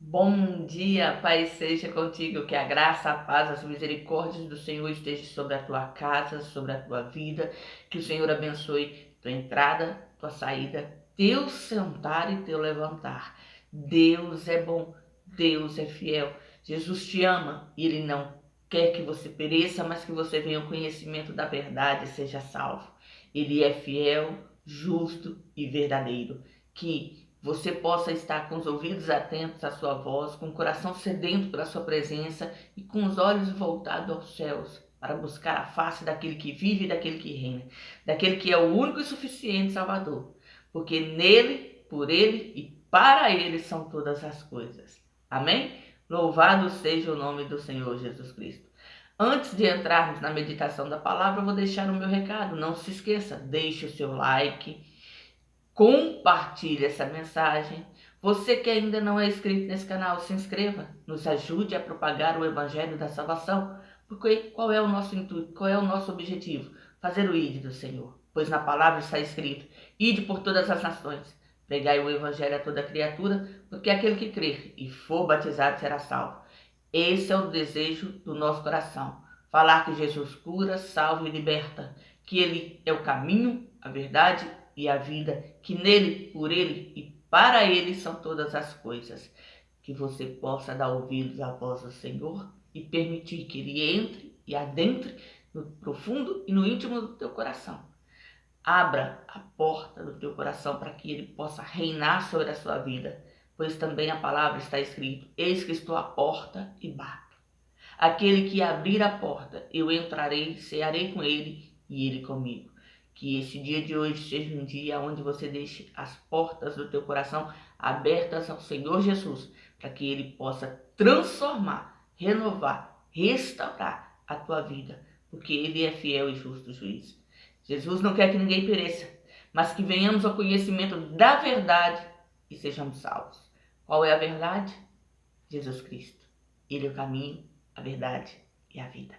Bom dia, Pai, seja contigo, que a graça, a paz, as misericórdias do Senhor estejam sobre a tua casa, sobre a tua vida, que o Senhor abençoe tua entrada, tua saída, teu sentar e teu levantar. Deus é bom, Deus é fiel, Jesus te ama e Ele não quer que você pereça, mas que você venha ao conhecimento da verdade e seja salvo. Ele é fiel, justo e verdadeiro. Que você possa estar com os ouvidos atentos à sua voz, com o coração sedento pela sua presença e com os olhos voltados aos céus, para buscar a face daquele que vive e daquele que reina, daquele que é o único e suficiente Salvador, porque nele, por ele e para ele são todas as coisas. Amém? Louvado seja o nome do Senhor Jesus Cristo. Antes de entrarmos na meditação da palavra, eu vou deixar o meu recado. Não se esqueça, deixe o seu like, compartilhe essa mensagem. Você que ainda não é inscrito nesse canal, se inscreva, nos ajude a propagar o Evangelho da Salvação. Porque qual é o nosso intuito, qual é o nosso objetivo? Fazer o ID do Senhor. Pois na palavra está escrito: ide por todas as nações, pregai o Evangelho a toda criatura, porque aquele que crer e for batizado será salvo. Esse é o desejo do nosso coração. Falar que Jesus cura, salva e liberta, que Ele é o caminho, a verdade e a vida, que nele, por ele e para ele são todas as coisas. Que você possa dar ouvidos à voz do Senhor e permitir que ele entre e adentre no profundo e no íntimo do teu coração. Abra a porta do teu coração para que ele possa reinar sobre a sua vida, pois também a palavra está escrito: eis que estou à porta e bato. Aquele que abrir a porta, eu entrarei, cearei com ele e ele comigo. Que esse dia de hoje seja um dia onde você deixe as portas do teu coração abertas ao Senhor Jesus, para que ele possa transformar, renovar, restaurar a tua vida, porque ele é fiel e justo juiz. Jesus não quer que ninguém pereça, mas que venhamos ao conhecimento da verdade e sejamos salvos. Qual é a verdade? Jesus Cristo. Ele é o caminho, a verdade e a vida.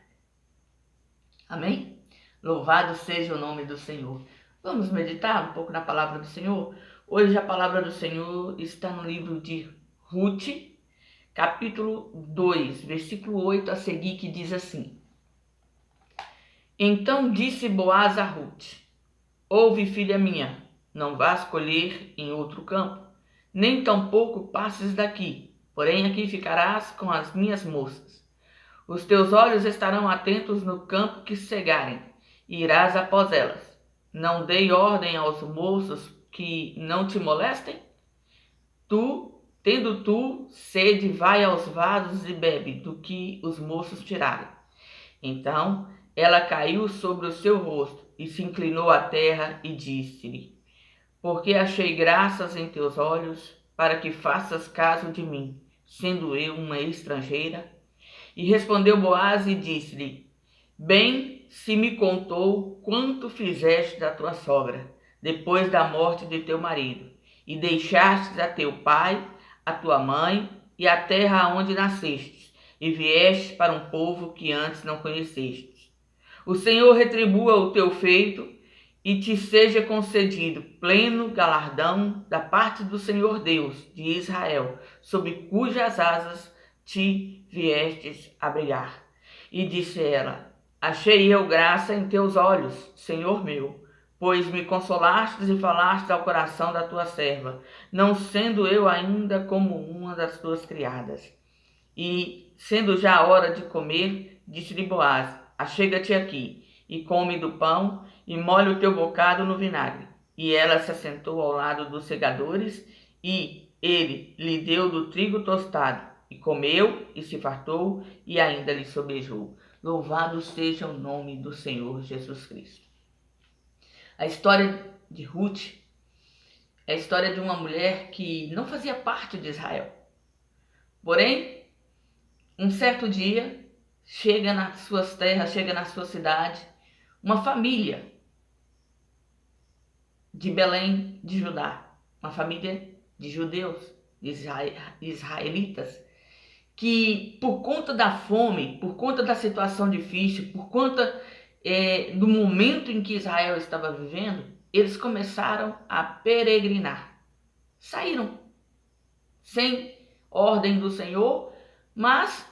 Amém? Louvado seja o nome do Senhor. Vamos meditar um pouco na palavra do Senhor? Hoje a palavra do Senhor está no livro de Ruth, capítulo 2, versículo 8 a seguir, que diz assim: Então disse Boaz a Ruth: Ouve, filha minha, não vás colher em outro campo, nem tampouco passes daqui, porém aqui ficarás com as minhas moças. Os teus olhos estarão atentos no campo que cegarem, e irás após elas. Não dei ordem aos moços que não te molestem? Tendo tu sede, vai aos vasos e bebe do que os moços tirarem. Então ela caiu sobre o seu rosto e se inclinou à terra e disse-lhe: Porque achei graças em teus olhos, para que faças caso de mim, sendo eu uma estrangeira? E respondeu Boaz e disse-lhe: Bem se me contou quanto fizeste da tua sogra, depois da morte de teu marido, e deixastes a teu pai, a tua mãe e a terra onde nascestes, e viestes para um povo que antes não conhecestes. O Senhor retribua o teu feito e te seja concedido pleno galardão da parte do Senhor Deus de Israel, sob cujas asas te viestes abrigar. E disse ela: Achei eu graça em teus olhos, Senhor meu, pois me consolastes e falastes ao coração da tua serva, não sendo eu ainda como uma das tuas criadas. E, sendo já a hora de comer, disse-lhe Boaz: Achega-te aqui, e come do pão, e molha o teu bocado no vinagre. E ela se assentou ao lado dos segadores, e ele lhe deu do trigo tostado, e comeu, e se fartou, e ainda lhe sobejou. Louvado seja o nome do Senhor Jesus Cristo. A história de Ruth é a história de uma mulher que não fazia parte de Israel. Porém, um certo dia, chega nas suas terras, chega na sua cidade, uma família de Belém de Judá, uma família de judeus, de israelitas, que por conta da fome, por conta da situação difícil, por conta do momento em que Israel estava vivendo, eles começaram a peregrinar. Saíram sem ordem do Senhor, mas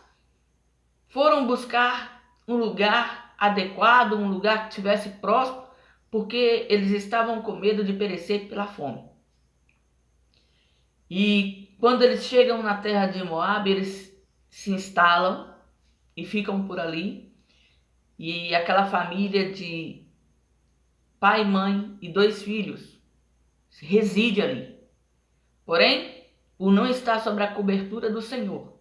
foram buscar um lugar adequado, um lugar que estivesse próximo, porque eles estavam com medo de perecer pela fome. E quando eles chegam na terra de Moabe, eles se instalam e ficam por ali. E aquela família de pai, mãe e 2 filhos reside ali. Porém, por não estar sob a cobertura do Senhor,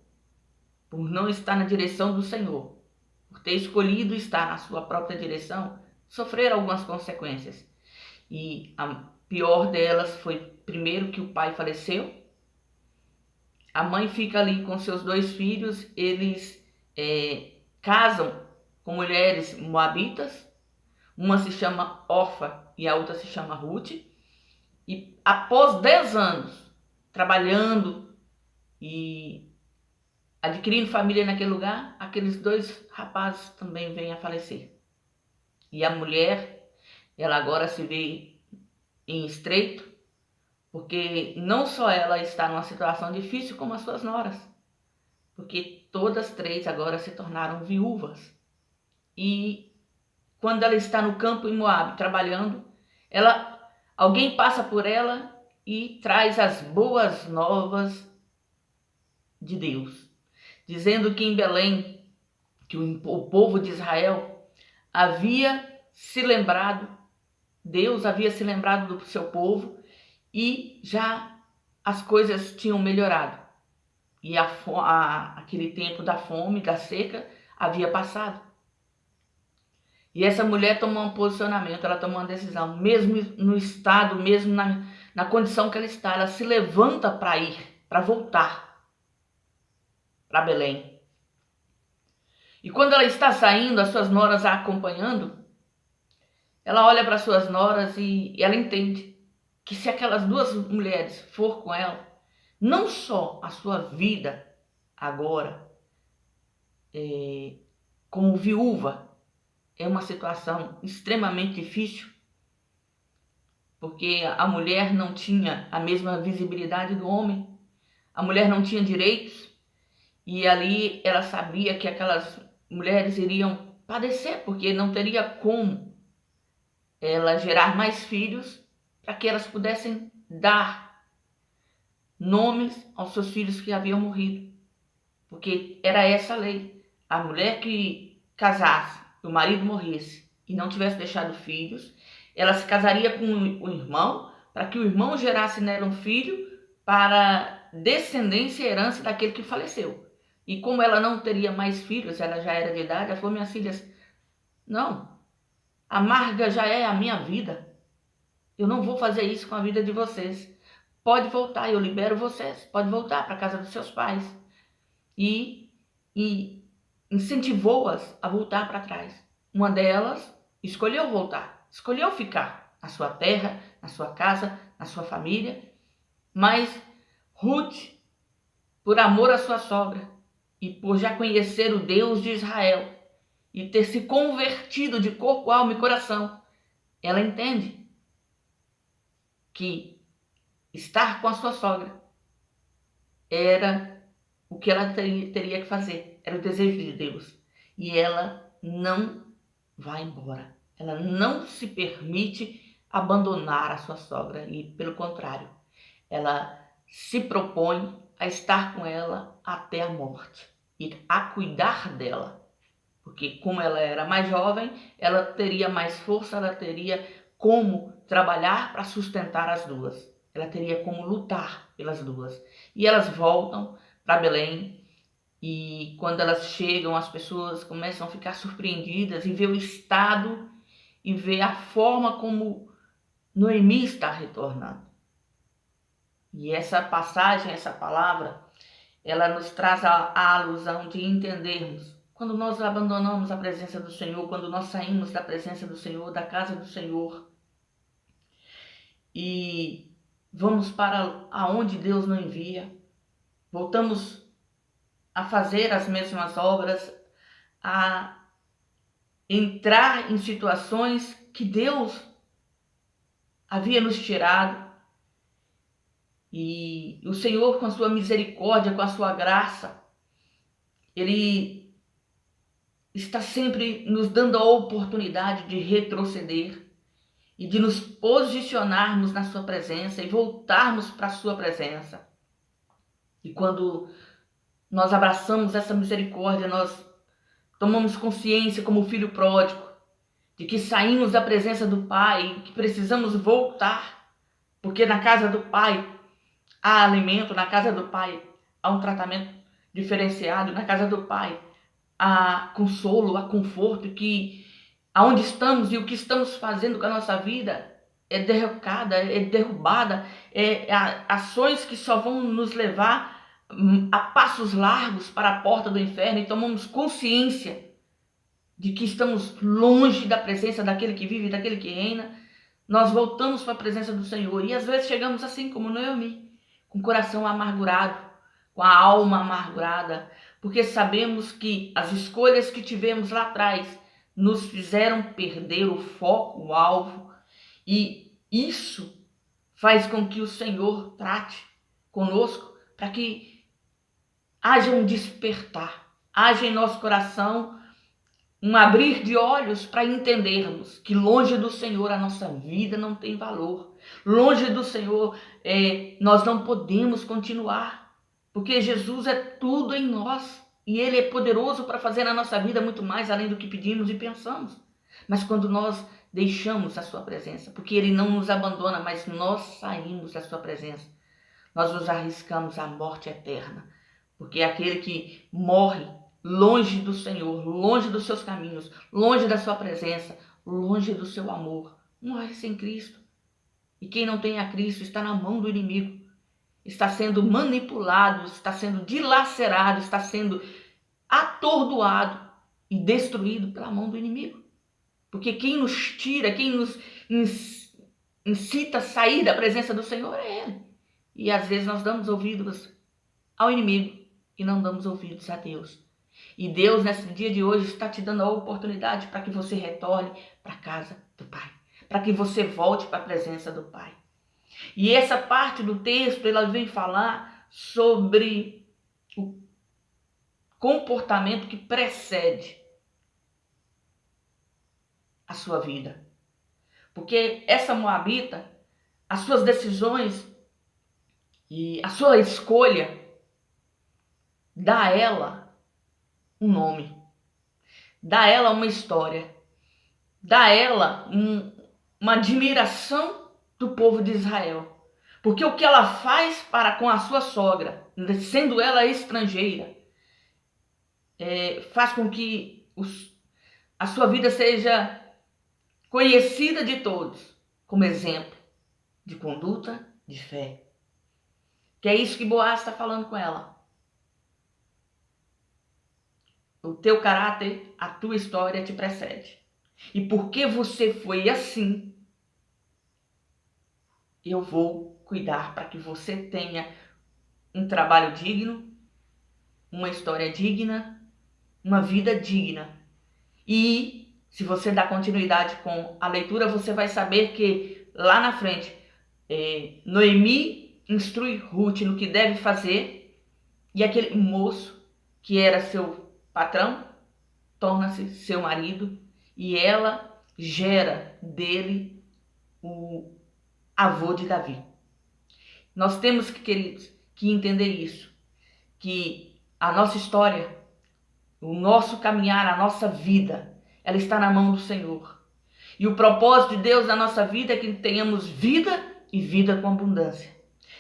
por não estar na direção do Senhor, por ter escolhido estar na sua própria direção, sofreram algumas consequências. E a pior delas foi, primeiro, que o pai faleceu. A mãe fica ali com seus 2 filhos, eles casam com mulheres moabitas, uma se chama Orfa e a outra se chama Ruth, e após 10 anos trabalhando e adquirindo família naquele lugar, aqueles 2 rapazes também vêm a falecer. E a mulher, ela agora se vê em estreito, porque não só ela está numa situação difícil, como as suas noras, porque todas 3 agora se tornaram viúvas. E quando ela está no campo em Moabe trabalhando, alguém passa por ela e traz as boas novas de Deus, dizendo que em Belém, que o povo de Israel havia se lembrado, Deus havia se lembrado do seu povo e já as coisas tinham melhorado. E aquele tempo da fome, da seca, havia passado. E essa mulher tomou um posicionamento, ela tomou uma decisão, mesmo no estado, mesmo na condição que ela está, ela se levanta para ir, para voltar para Belém. E quando ela está saindo, as suas noras a acompanhando, ela olha para suas noras e ela entende que se aquelas 2 mulheres for com ela, não só a sua vida agora, como viúva, é uma situação extremamente difícil, porque a mulher não tinha a mesma visibilidade do homem, a mulher não tinha direitos, e ali ela sabia que aquelas mulheres iriam padecer, porque não teria como ela gerar mais filhos para que elas pudessem dar nomes aos seus filhos que haviam morrido, porque era essa a lei. A mulher que casasse, o marido morresse e não tivesse deixado filhos, ela se casaria com o irmão, para que o irmão gerasse nela um filho para descendência e herança daquele que faleceu. E como ela não teria mais filhos, ela já era de idade, ela falou: minhas filhas, não, amarga já é a minha vida. Eu não vou fazer isso com a vida de vocês. Pode voltar, eu libero vocês. Pode voltar para a casa dos seus pais. E incentivou-as a voltar para trás. Uma delas escolheu voltar, escolheu ficar na sua terra, na sua casa, na sua família. Mas Ruth, por amor à sua sogra e por já conhecer o Deus de Israel e ter se convertido de corpo, alma e coração, ela entende que estar com a sua sogra era o que ela teria que fazer, era o desejo de Deus. E ela não vai embora, ela não se permite abandonar a sua sogra e, pelo contrário, ela se propõe a estar com ela até a morte e a cuidar dela. Porque como ela era mais jovem, ela teria mais força, ela teria como trabalhar para sustentar as 2. Ela teria como lutar pelas 2. E elas voltam para Belém e quando elas chegam, as pessoas começam a ficar surpreendidas e ver o estado e ver a forma como Noemi está retornando. E essa passagem, essa palavra, ela nos traz a alusão de entendermos quando nós abandonamos a presença do Senhor, quando nós saímos da presença do Senhor, da casa do Senhor, e vamos para aonde Deus nos envia, voltamos a fazer as mesmas obras, a entrar em situações que Deus havia nos tirado, E o Senhor, com a sua misericórdia, com a sua graça, Ele está sempre nos dando a oportunidade de retroceder e de nos posicionarmos na sua presença e voltarmos para a sua presença. E quando nós abraçamos essa misericórdia, nós tomamos consciência como filho pródigo, de que saímos da presença do Pai, que precisamos voltar, porque na casa do Pai há alimento, na casa do Pai há um tratamento diferenciado, na casa do Pai há consolo, há conforto, que aonde estamos e o que estamos fazendo com a nossa vida é derrocada, é derrubada, ações que só vão nos levar a passos largos para a porta do inferno, e tomamos consciência de que estamos longe da presença daquele que vive, daquele que reina. Nós voltamos para a presença do Senhor e às vezes chegamos assim como Noemi, com o coração amargurado, com a alma amargurada, porque sabemos que as escolhas que tivemos lá atrás nos fizeram perder o foco, o alvo, e isso faz com que o Senhor trate conosco para que haja um despertar, haja em nosso coração um abrir de olhos para entendermos que longe do Senhor a nossa vida não tem valor. Longe do Senhor nós não podemos continuar, porque Jesus é tudo em nós e Ele é poderoso para fazer na nossa vida muito mais além do que pedimos e pensamos. Mas quando nós deixamos a sua presença, porque Ele não nos abandona, mas nós saímos da sua presença, nós nos arriscamos à morte eterna, porque aquele que morre longe do Senhor, longe dos seus caminhos, longe da sua presença, longe do seu amor, morre sem Cristo. E quem não tem a Cristo está na mão do inimigo, está sendo manipulado, está sendo dilacerado, está sendo atordoado e destruído pela mão do inimigo. Porque quem nos tira, quem nos incita a sair da presença do Senhor é Ele. E às vezes nós damos ouvidos ao inimigo e não damos ouvidos a Deus. E Deus, nesse dia de hoje, está te dando a oportunidade para que você retorne para a casa do Pai, para que você volte para a presença do Pai. E essa parte do texto, ela vem falar sobre o comportamento que precede a sua vida. Porque essa moabita, as suas decisões e a sua escolha dá a ela um nome, dá a ela uma história, dá a ela uma admiração do povo de Israel. Porque o que ela faz para com a sua sogra, sendo ela estrangeira, faz com que a sua vida seja conhecida de todos como exemplo de conduta, de fé. Que é isso que Boaz está falando com ela. O teu caráter, a tua história te precede. E porque você foi assim, eu vou cuidar para que você tenha um trabalho digno, uma história digna, uma vida digna. E se você dá continuidade com a leitura, você vai saber que lá na frente, Noemi instrui Ruth no que deve fazer, e aquele moço que era seu patrão torna-se seu marido, e ela gera dele o avô de Davi. Nós temos, queridos, que entender isso, que a nossa história, o nosso caminhar, a nossa vida, ela está na mão do Senhor. E o propósito de Deus na nossa vida é que tenhamos vida e vida com abundância.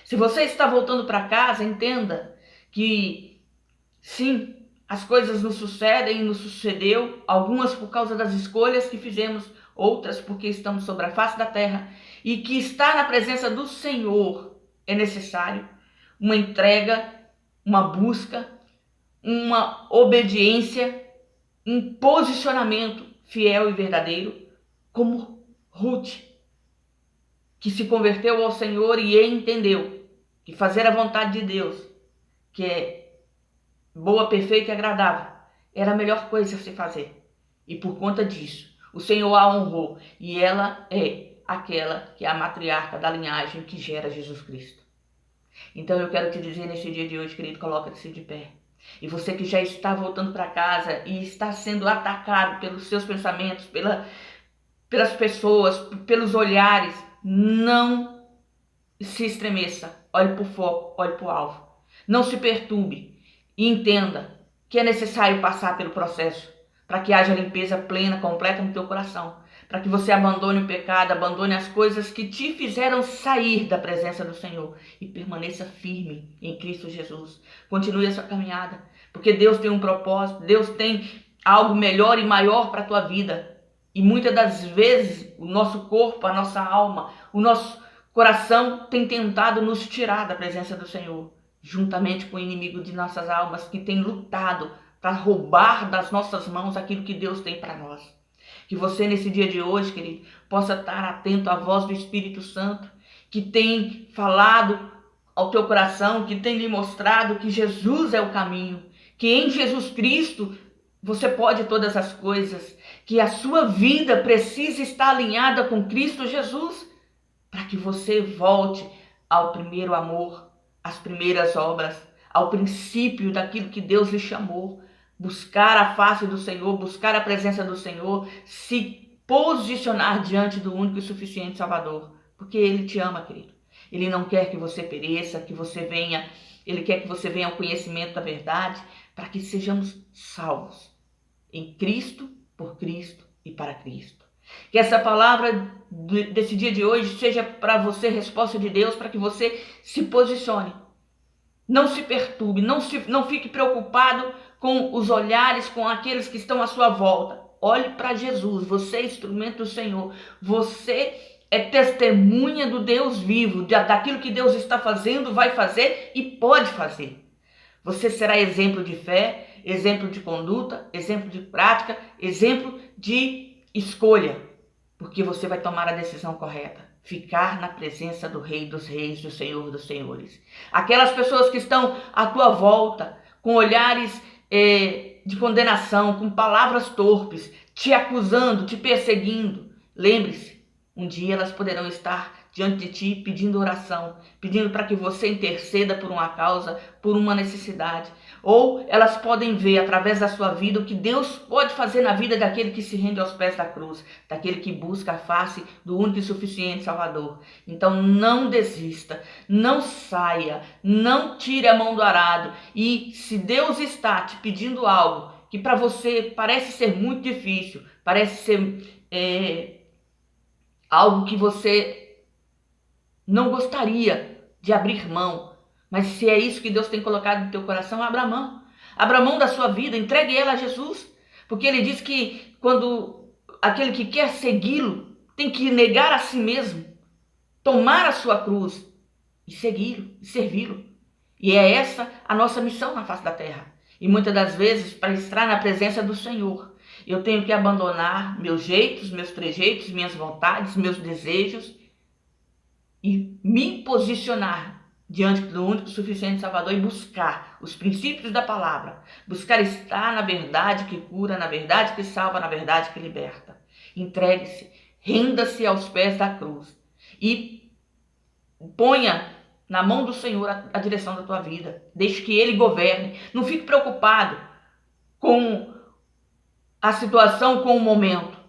Se você está voltando para casa, entenda que sim, as coisas nos sucedem e nos sucedeu, algumas por causa das escolhas que fizemos, outras porque estamos sobre a face da terra, e que estar na presença do Senhor é necessário uma entrega, uma busca, uma obediência, um posicionamento fiel e verdadeiro, como Ruth, que se converteu ao Senhor e entendeu que fazer a vontade de Deus, que é boa, perfeita e agradável, era a melhor coisa a se fazer. E por conta disso, o Senhor a honrou, e ela é aquela que é a matriarca da linhagem que gera Jesus Cristo. Então eu quero te dizer neste dia de hoje, querido, coloca-se de pé. E você que já está voltando para casa e está sendo atacado pelos seus pensamentos, pelas pessoas, pelos olhares, não se estremeça. Olhe para o foco, olhe para o alvo. Não se perturbe e entenda que é necessário passar pelo processo para que haja limpeza plena, completa no teu coração. Para que você abandone o pecado, abandone as coisas que te fizeram sair da presença do Senhor e permaneça firme em Cristo Jesus. Continue a sua caminhada, porque Deus tem um propósito, Deus tem algo melhor e maior para a tua vida. E muitas das vezes o nosso corpo, a nossa alma, o nosso coração tem tentado nos tirar da presença do Senhor, juntamente com o inimigo de nossas almas que tem lutado para roubar das nossas mãos aquilo que Deus tem para nós. Que você nesse dia de hoje, querido, possa estar atento à voz do Espírito Santo, que tem falado ao teu coração, que tem lhe mostrado que Jesus é o caminho, que em Jesus Cristo você pode todas as coisas, que a sua vida precisa estar alinhada com Cristo Jesus, para que você volte ao primeiro amor, às primeiras obras, ao princípio daquilo que Deus lhe chamou. Buscar a face do Senhor, buscar a presença do Senhor, se posicionar diante do único e suficiente Salvador, porque Ele te ama, querido. Ele não quer que você pereça, Ele quer que você venha ao conhecimento da verdade, para que sejamos salvos em Cristo, por Cristo e para Cristo. Que essa palavra desse dia de hoje seja para você resposta de Deus, para que você se posicione. Não se perturbe, não fique preocupado com os olhares, com aqueles que estão à sua volta. Olhe para Jesus, você é instrumento do Senhor. Você é testemunha do Deus vivo, daquilo que Deus está fazendo, vai fazer e pode fazer. Você será exemplo de fé, exemplo de conduta, exemplo de prática, exemplo de escolha, porque você vai tomar a decisão correta. Ficar na presença do Rei dos Reis, do Senhor dos Senhores. Aquelas pessoas que estão à tua volta, com olhares de condenação, com palavras torpes, te acusando, te perseguindo. Lembre-se, um dia elas poderão estar diante de ti pedindo oração, pedindo para que você interceda por uma causa, por uma necessidade. Ou elas podem ver através da sua vida o que Deus pode fazer na vida daquele que se rende aos pés da cruz, daquele que busca a face do único e suficiente Salvador. Então não desista, não saia, não tire a mão do arado. E se Deus está te pedindo algo que para você parece ser muito difícil, parece ser algo que você não gostaria de abrir mão, mas se é isso que Deus tem colocado no teu coração, abra mão. Abra mão da sua vida, entregue ela a Jesus. Porque ele diz que quando aquele que quer segui-lo tem que negar a si mesmo, tomar a sua cruz e segui-lo, e servi-lo. E é essa a nossa missão na face da terra. E muitas das vezes, para estar na presença do Senhor, eu tenho que abandonar meus jeitos, meus trejeitos, minhas vontades, meus desejos, e me posicionar diante do único e suficiente Salvador e buscar os princípios da palavra. Buscar estar na verdade que cura, na verdade que salva, na verdade que liberta. Entregue-se, renda-se aos pés da cruz e ponha na mão do Senhor a direção da tua vida. Deixe que Ele governe. Não fique preocupado com a situação, com o momento.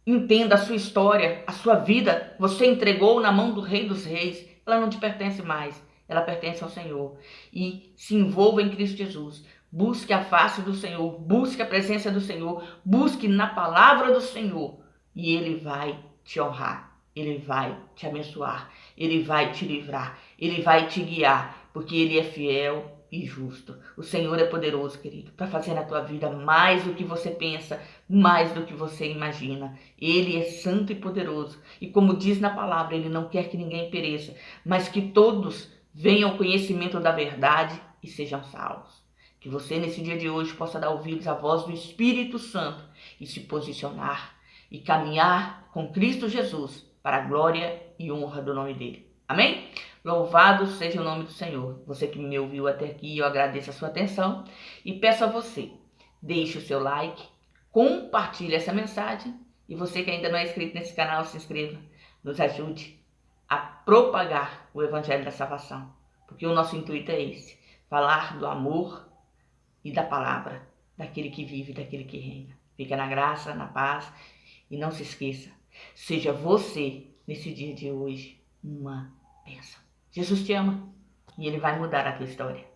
Entenda a sua história, a sua vida, você entregou na mão do Rei dos Reis. Ela não te pertence mais, ela pertence ao Senhor. E se envolva em Cristo Jesus. Busque a face do Senhor, busque a presença do Senhor, busque na palavra do Senhor. E Ele vai te honrar, Ele vai te abençoar, Ele vai te livrar, Ele vai te guiar, porque Ele é fiel e justo. O Senhor é poderoso, querido, para fazer na tua vida mais do que você pensa, mais do que você imagina. Ele é santo e poderoso. E como diz na palavra, Ele não quer que ninguém pereça, mas que todos venham ao conhecimento da verdade e sejam salvos. Que você nesse dia de hoje possa dar ouvidos à voz do Espírito Santo e se posicionar e caminhar com Cristo Jesus para a glória e honra do nome dele. Amém? Louvado seja o nome do Senhor. Você que me ouviu até aqui, eu agradeço a sua atenção e peço a você, deixe o seu like, compartilhe essa mensagem e você que ainda não é inscrito nesse canal, se inscreva, nos ajude a propagar o Evangelho da Salvação. porque o nosso intuito é esse, falar do amor e da palavra, daquele que vive, daquele que reina. Fica na graça, na paz e não se esqueça, seja você, nesse dia de hoje, uma bênção. Jesus te ama e Ele vai mudar a tua história.